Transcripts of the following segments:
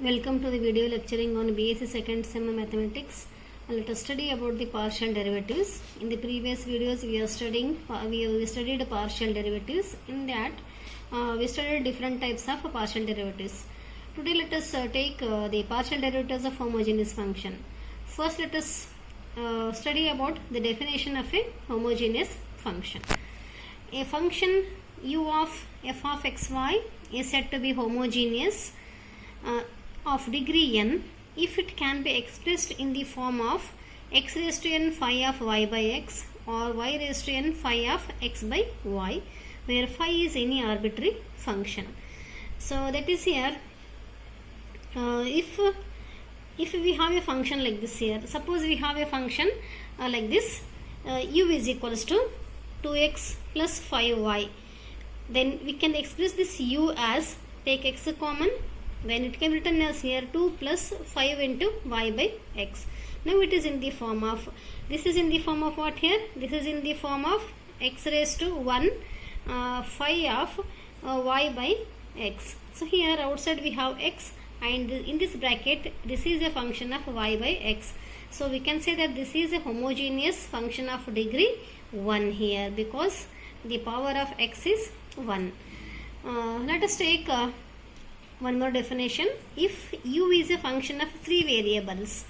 Welcome to the video lecturing on BSc second sem mathematics. Let us study about the partial derivatives. In the previous videos we are studying we studied partial derivatives. In that we studied different types of partial derivatives. Today let us take the partial derivatives of homogeneous function. First let us study about the definition of a homogeneous function. A function u of f of xy is said to be homogeneous of degree n if it can be expressed in the form of x raised to n phi of y by x or y raised to n phi of x by y, where phi is any arbitrary function. So that is here if we have a function like this here, suppose we have a function like this, u is equals to 2x plus 5y, then we can express this u as, take x common, then it can be written as here 2 plus 5 into y by x. Now it is in the form of, this is in the form of what here? This is in the form of x raised to 1 phi of y by x. So here outside we have x, and in this bracket this is a function of y by x. So we can say that this is a homogeneous function of degree 1 here, because the power of x is 1. Let us take one more definition. If u is a function of 3 variables,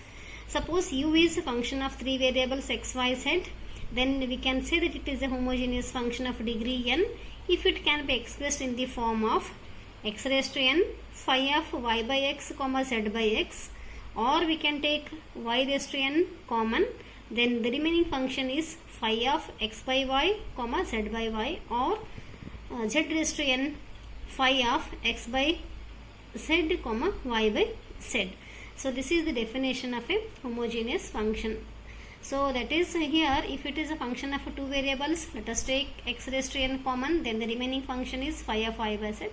suppose u is a function of 3 variables x, y, z, then we can say that it is a homogeneous function of degree n if it can be expressed in the form of x raised to n phi of y by x comma z by x, or we can take y raised to n common, then the remaining function is phi of x by y comma z by y, or z raised to n phi of x by z comma y by z. So this is the definition of a homogeneous function. So that is here, if it is a function of 2 variables, let us take x raised to n common, then the remaining function is phi of y by z,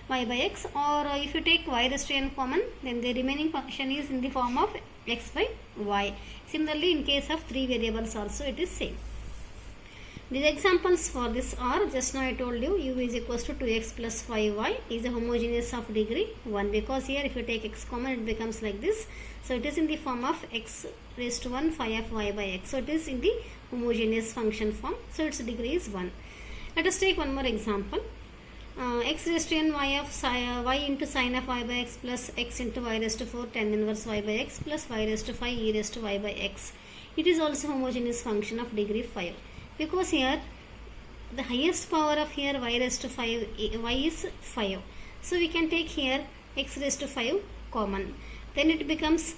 y by x, or if you take y raised to n common, then the remaining function is in the form of x by y. Similarly, in case of 3 variables also it is same. The examples for this are, just now I told you, u is equals to 2x plus 5y is a homogeneous of degree 1, because here if you take x common it becomes like this. So it is in the form of x raised to 1 phi of y by x. So it is in the homogeneous function form. So its degree is 1. Let us take one more example. X raised to n y of y into sine of y by x plus x into y raised to 4 tan inverse y by x plus y raised to 5 e raised to y by x. It is also homogeneous function of degree 5. Because here the highest power of here y raised to 5 y is 5. So we can take here x raised to 5 common. Then it becomes,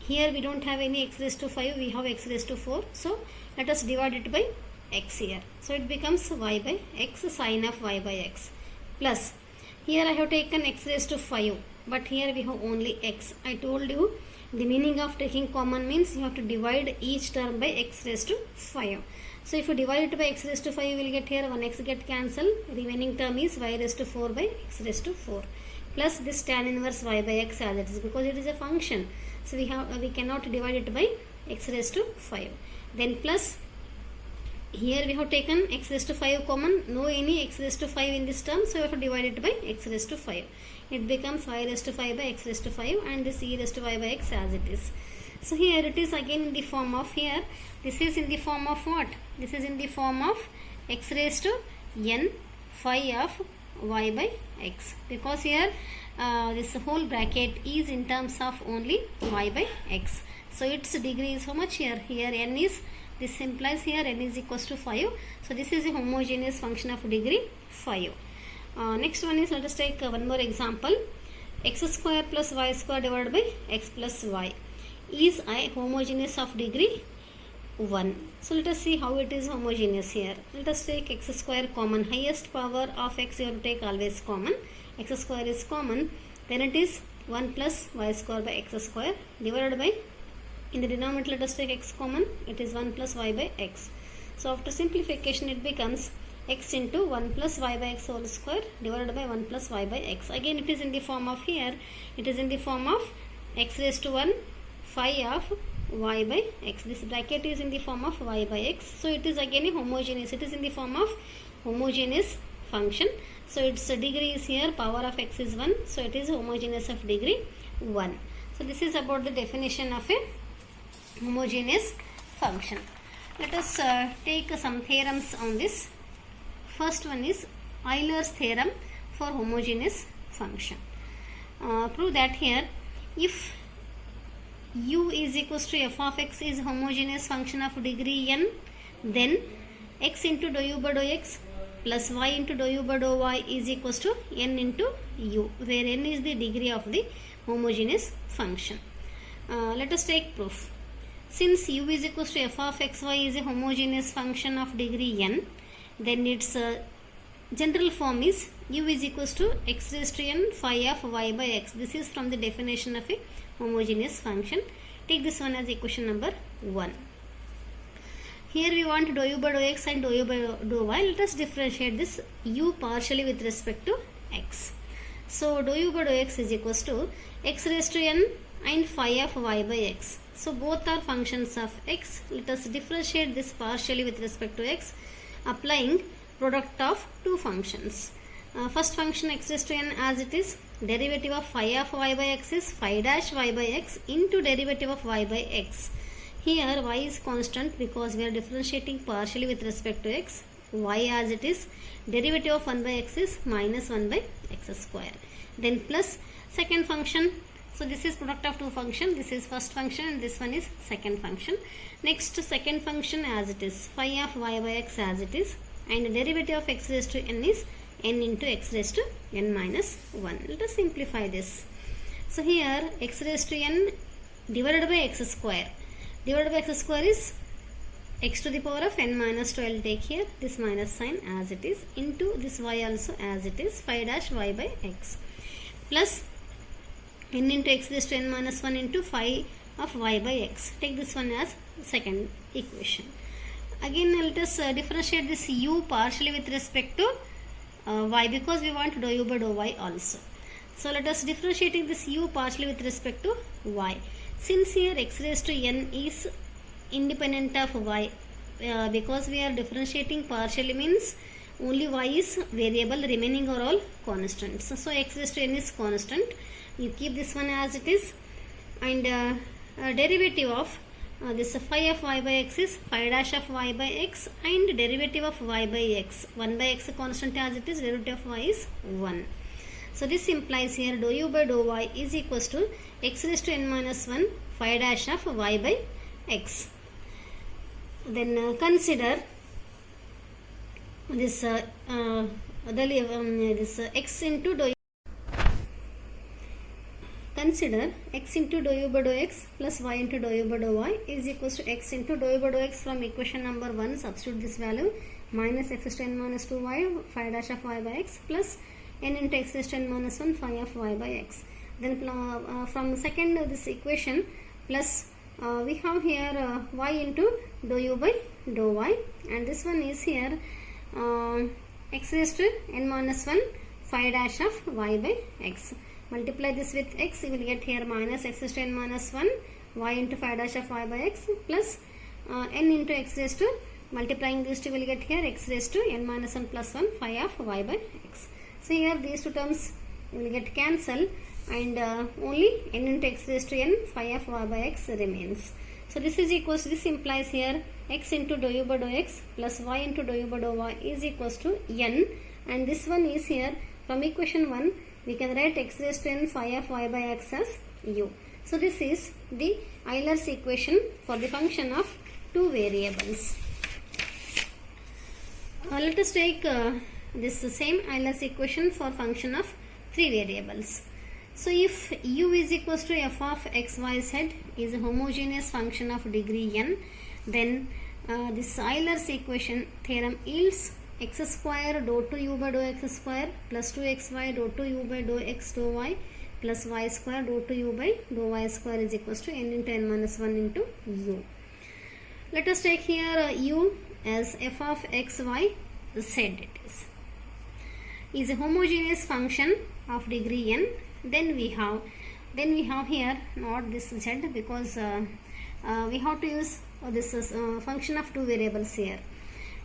here we don't have any x raised to 5, we have x raised to 4. So let us divide it by x here. So it becomes y by x sine of y by x, plus here I have taken x raised to 5, but here we have only x. I told you the meaning of taking common means you have to divide each term by x raised to 5. So if you divide it by x raised to 5, you will get here 1x get cancelled. Remaining term is y raised to 4 by x raised to 4. Plus this tan inverse y by x as it is, because it is a function. So we cannot divide it by x raised to 5. Then plus here we have taken x raised to 5 common. No any x raised to 5 in this term. So we have to divide it by x raised to 5. It becomes y raised to 5 by x raised to 5, and this e raised to y by x as it is. So here it is again in the form of, here this is in the form of what? This is in the form of x raised to n phi of y by x, because here this whole bracket is in terms of only y by x. So its degree is how much here? Here n is, this implies here n is equals to 5. So this is a homogeneous function of degree 5. Next one is, let us take one more example. X square plus y square divided by x plus y is a homogeneous of degree 1. So let us see how it is homogeneous here. Let us take x square common. Highest power of x you have to take always common. X square is common. Then it is 1 plus y square by x square divided by, in the denominator let us take x common. It is 1 plus y by x. So after simplification it becomes x into 1 plus y by x whole square divided by 1 plus y by x. Again it is in the form of, here it is in the form of x raised to 1 phi of y by x. This bracket is in the form of y by x. So it is again a homogeneous. It is in the form of homogeneous function. So its degree is here, power of x is 1, so it is homogeneous of degree 1. So this is about the definition of a homogeneous function. Let us take some theorems on this. First one is Euler's theorem for homogeneous function. Prove that here, if u is equals to f of x is homogeneous function of degree n, then x into dou u by dou x plus y into dou u by dou y is equals to n into u, where n is the degree of the homogeneous function. Let us take proof. Since u is equals to f of xy is a homogeneous function of degree n, then its general form is u is equals to x raised to n phi of y by x. This is from the definition of a homogeneous function. Take this one as equation number 1. Here we want dou u by dou x and dou u by dou y. Let us differentiate this u partially with respect to x. So dou u by dou x is equals to x raised to n and phi of y by x. So both are functions of x. Let us differentiate this partially with respect to x, applying product of two functions. First function x raised to n as it is, derivative of phi of y by x is phi dash y by x into derivative of y by x. Here y is constant because we are differentiating partially with respect to x. Y as it is, derivative of 1 by x is minus 1 by x square. Then plus second function. So this is product of two functions. This is first function and this one is second function. Next second function as it is, phi of y by x as it is, and derivative of x raised to n is n into x raised to n minus 1. Let us simplify this. So here x raised to n divided by x square. Divided by x square is x to the power of n minus 2. I will take here this minus sign as it is, into this y also as it is, phi dash y by x, plus n into x raised to n minus 1 into phi of y by x. Take this one as second equation. Again let us differentiate this u partially with respect to y, because we want dou u by dou y also. So let us differentiating this u partially with respect to y. Since here x raised to n is independent of y, because we are differentiating partially means only y is variable, remaining are all constants. So x raised to n is constant. You keep this one as it is, and derivative of this phi of y by x is phi dash of y by x, and derivative of y by x, 1 by x constant as it is, derivative of y is 1. So this implies here dou u by dou y is equals to x raised to n minus 1 phi dash of y by x. Then consider this x into dou. Consider x into dou u by dou x plus y into dou u by dou y is equals to x into dou u by dou x. From equation number 1, substitute this value, minus x raised to n minus 2y phi dash of y by x plus n into x raised to n minus 1 phi of y by x. Then from second this equation, plus we have here y into dou u by dou y, and this one is here x raised to n minus 1 phi dash of y by x. Multiply this with x, you will get here minus x raised to n minus 1 y into phi dash of y by x plus n into x raised to, multiplying these two will get here x raised to n minus 1 plus 1 phi of y by x. So here these two terms will get cancelled, and only n into x raised to n phi of y by x remains. So this is equals to, this implies here x into dou u by dou x plus y into dou u by dou y is equals to n, and this one is here from equation 1 we can write x raised to n phi of y by x as u. So this is the Euler's equation for the function of two variables. Let us take this same Euler's equation for function of three variables. So if u is equals to f of x, y, z is a homogeneous function of degree n, then this Euler's equation theorem yields x square dou 2u by dou x square plus 2xy dou 2u by dou x dou y plus y square dou 2u by dou y square is equals to n into n minus 1 into u. Let us take here u as f of x, y, z it is a homogeneous function of degree n. Then we have here not this z, because we have to use this function of two variables here.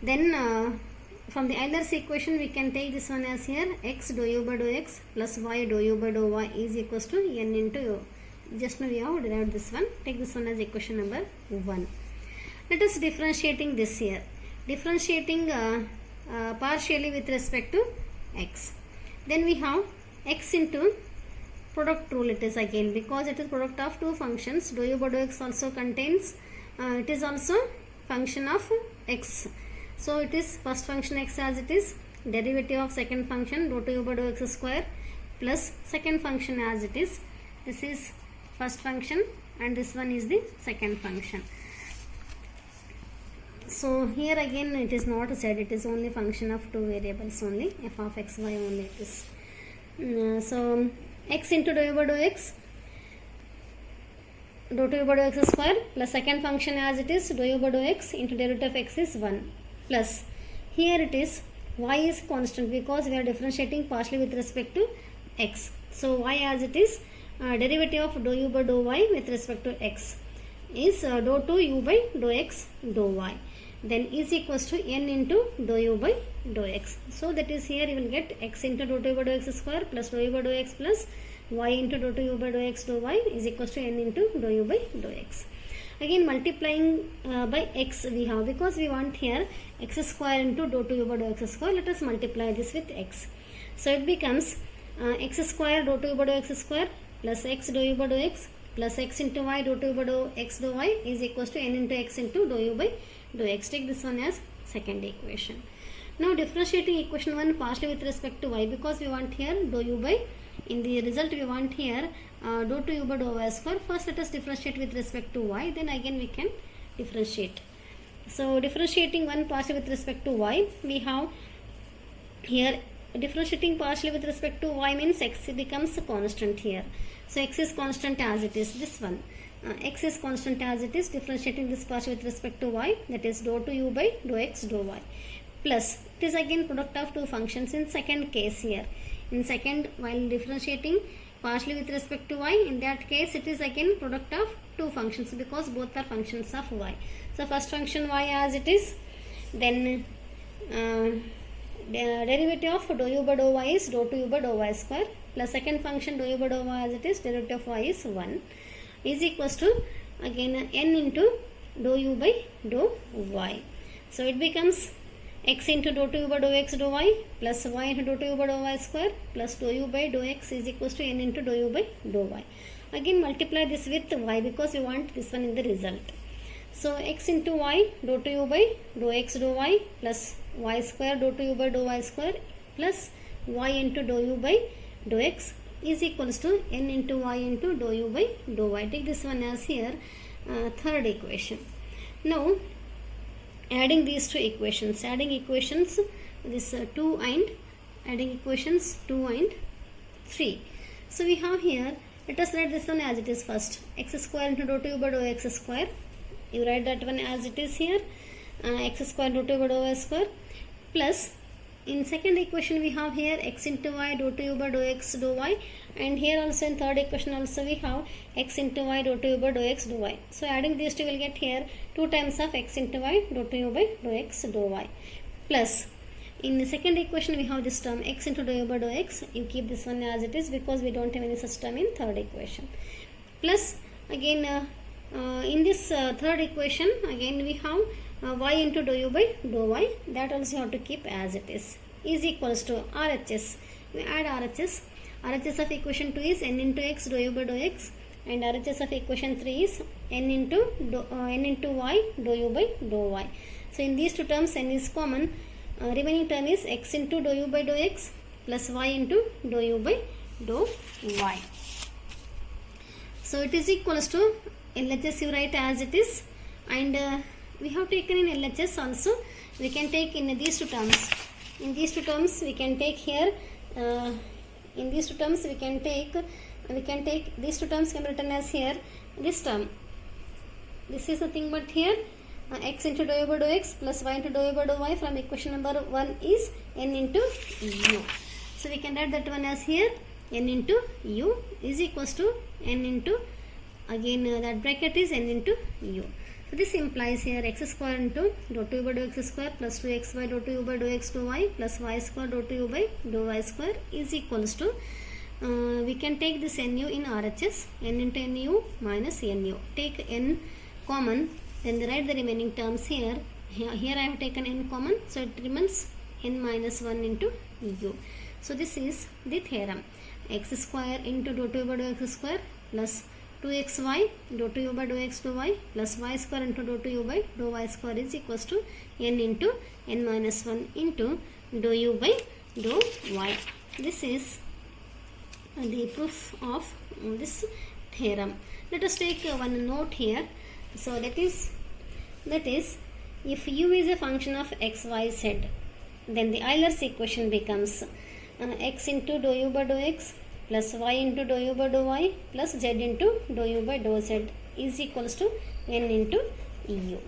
Then from the Euler's equation we can take this one as here x dou u by dou x plus y dou u by dou y is equals to n into u. Just now we have derived this one. Take this one as equation number 1. Let us differentiating this here. Differentiating partially with respect to x. Then we have x into product rule it is again, because it is product of two functions. Dou u by dou x also contains, it is also function of x. So it is first function x as it is, derivative of second function dou u by dou x square plus second function as it is. This is first function and this one is the second function. So here again it is not said, it is only function of two variables only, f of x, y only it is. So x into dou u by dou x, dou u by dou x square plus second function as it is dou u by dou x into derivative of x is 1 plus here it is y is constant because we are differentiating partially with respect to x. So y as it is, derivative of dou u by dou y with respect to x is dou 2 u by dou x dou y, then is equals to n into dou u by dou x. So that is here you will get x into dou 2 u by dou x square plus dou u by dou x plus y into dou 2 u by dou x dou y is equals to n into dou u by dou x. Again multiplying by x we have, because we want here x square into dou 2 u by dou x square. Let us multiply this with x. So it becomes x square dou 2 u by dou x square plus x dou u by dou x plus x into y dou 2 u by dou x dou y is equals to n into x into dou u by dou x. Take this one as second equation. Now differentiating equation 1 partially with respect to y, because we want here dou u by, in the result we want here dou 2 u by dou y square. First let us differentiate with respect to y, then again we can differentiate. So differentiating 1 partially with respect to y, we have here differentiating partially with respect to y means x becomes constant here. So x is constant as it is, this one. X is constant as it is, differentiating this partially with respect to y, that is dou 2 u by dou x dou y. Plus it is again product of two functions in second case here. In second, while differentiating partially with respect to y, in that case it is again product of two functions because both are functions of y. So first function y as it is, then derivative of dou u by dou y is dou 2 u by dou y square plus second function dou u by dou y as it is, derivative of y is 1 is equals to again n into dou u by dou y. So it becomes x into dou 2 u by dou x dou y plus y into dou 2 u by dou y square plus dou u by dou x is equals to n into dou u by dou y. Again multiply this with y because we want this one in the result. So x into y dou 2 u by dou x dou y plus y square dou 2 u by dou y square plus y into dou u by dou x is equals to n into y into dou u by dou y. Take this one as here third equation. Now adding these two equations, this 2 and adding equations 2 and 3. So we have here, let us write this one as it is first, x square into dou 2 u by dou x square. You write that one as it is here, x square dou 2 u by dou y square plus in second equation we have here x into y dou 2 u by dou x dou y, and here also in third equation also we have x into y dou 2 u by dou x dou y. So adding these two will get here 2 times of x into y dou 2 u by dou x dou y plus in the second equation we have this term x into dou u by dou x. You keep this one as it is because we don't have any such term in third equation. Plus again in this third equation again we have y into dou u by dou y, that also you have to keep as it is equals to RHS. We add RHS. RHS of equation 2 is n into x dou u by dou x, and RHS of equation 3 is n into y dou u by dou y. So in these two terms n is common. Remaining term is x into dou u by dou x plus y into dou u by dou y. So it is equals to LHS you write as it is, and we have taken in LHS also. We can take in these two terms. In these two terms we can take here. In these two terms we can take these two terms can be written as here this term. This is nothing but here x into dou u by dou x plus y into dou u by dou y from equation number 1 is n into u. So we can write that one as here n into u is equals to n into again that bracket is n into u. So this implies here x square into dou to u by dou x square plus 2xy dou to u by dou x dou y plus y square dou to u by dou y square is equals to we can take this nu in RHS, n into nu minus nu. Take n common, then write the remaining terms here. Here I have taken n common, so it remains n minus 1 into u. So this is the theorem. X square into dou to u by dou x square plus 2xy dou to u by dou x dou y plus y square into dou to u by dou y square is equals to n into n minus 1 into dou u by dou y. This is the proof of this theorem. Let us take one note here. So that is if u is a function of x, y, z, then the Euler's equation becomes x into dou u by dou x plus y into dou u by dou y plus z into dou u by dou z is equals to n into u.